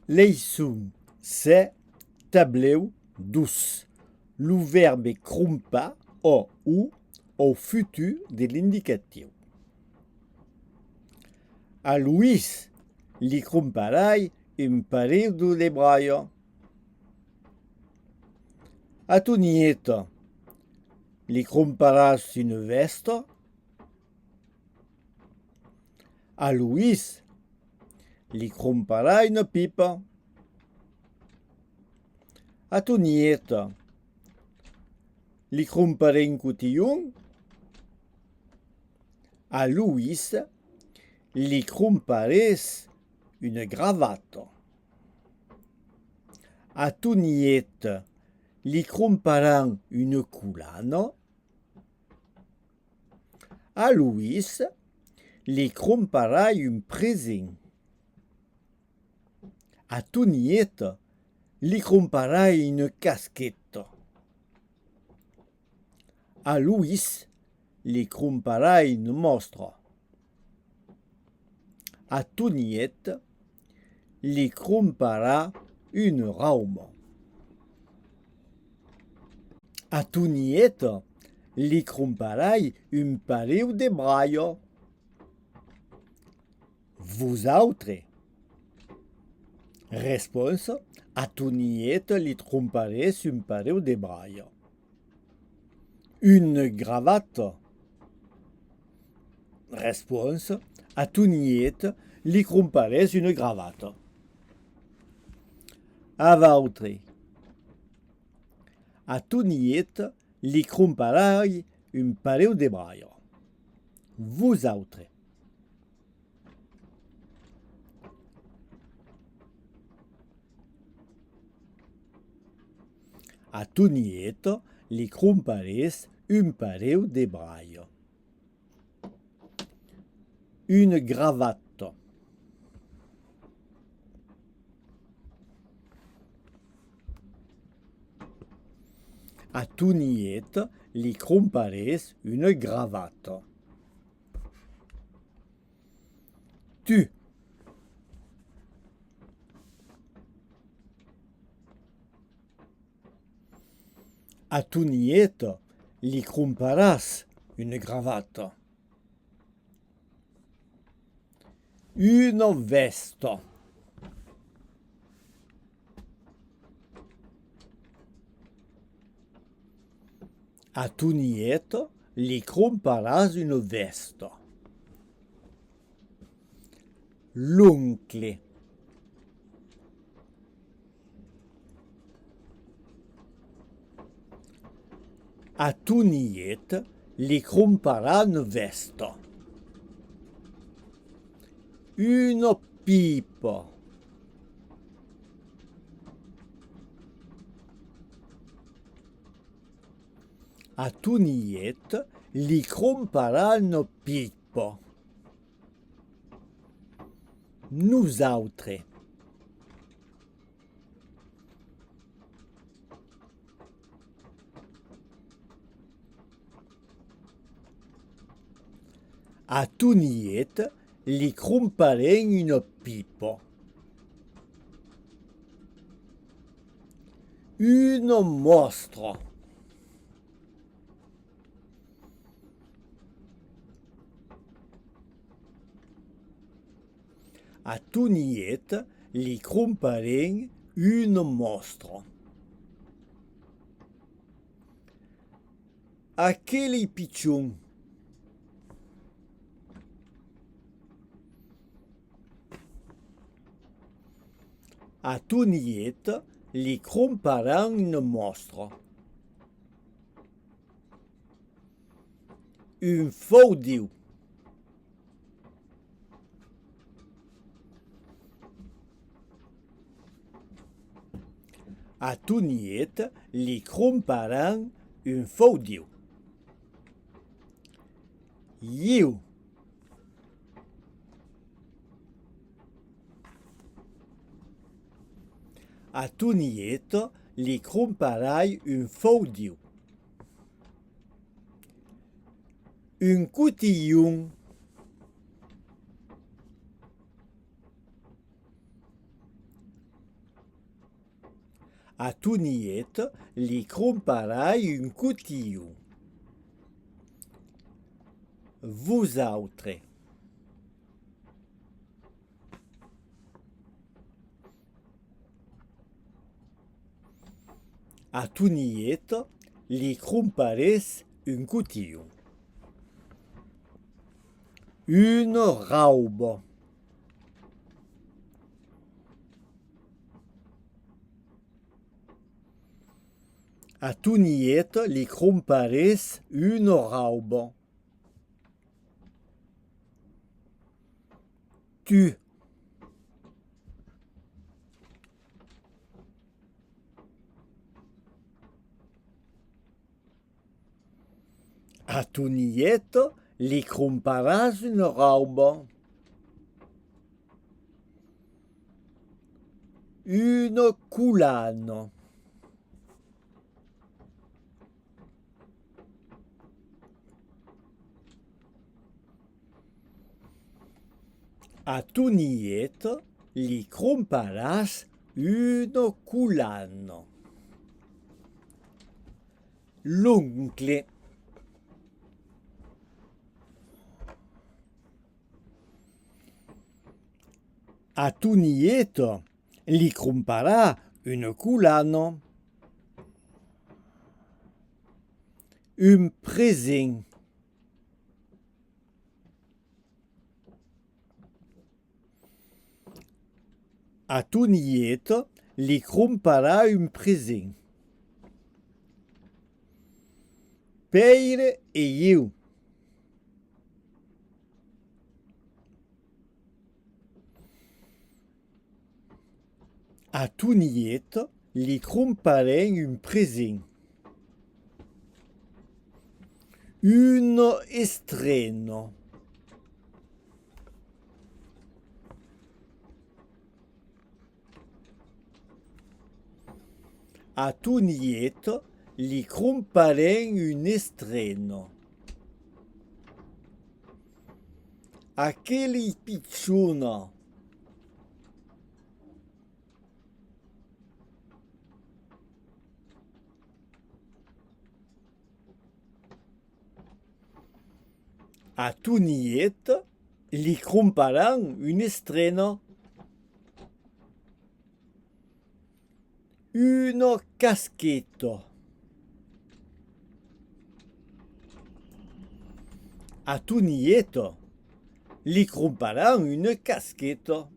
Leisum se tableu dus. Le verbe crumpa o u au futur de l'indicatiu. A Luís li crumparai un pareu de braio. A tu nieta li crumparàs une vesta. A Luís li crumparà une pipa. A tu nieta li crumparé un cotillon. A Luís li crumparès une gravate. A tu nieta li crumparan une culana. A Luís li crumparà un present. A tu nieta li crumparà une casquette. A Luís li crumparà une mostra. A tu nieta li crumparà une raume. A tu nieta li crumparai un pareu de braio. Vosaltres? Responsa: a tu nieta li crumparès un pareu de braio. Une gravate? Responsa: a tu nieta li crumparès une gravate. A vautres? A tu nieta li crumparai un pareu de braio. Vosaltres? A tu nieta li crumparès un pareu de braio. Une gravate. A tu nieta li crumparès une gravate. Tu. A tu nieta li crumparàs une gravate. Une veste. A tu nieta li crumparàs une veste. L'oncle. A tu nieta li crumparà une veste. Une pipe. A tu nieta li crumparà une pipe. Nosaltres. A tu nieta li crumparem une pipe. Une mostra. A tu nieta li crumparem une mostra. Aquele pitjong. A tu nieta li crumparem une mostra. Un foudiu. A tu nieta li crumparem un foudiu. Iu. A tu nieta li crumparai un foudiu. Un cotillon. A tu niet li cromparai un cutiu. Vosaltres. A tu niet li crompares un cutiu. Une raube. A tu niet li crompares une raube. Tu. A tu niet li cromparas une raube. Une coulane. A tu niet li cromparas une coulane. L'oncle. A tu niet li crompara une coulane. Un présent. A tu niet li crompara un présent. Pere e eu. A tu niet li cromparen un présent. Une estreno. A tu niet li cromparen un estreno. A che li picciona. A tu niet li cromparan un estreno. Une casquette. A tu niet li cromparan une casquette.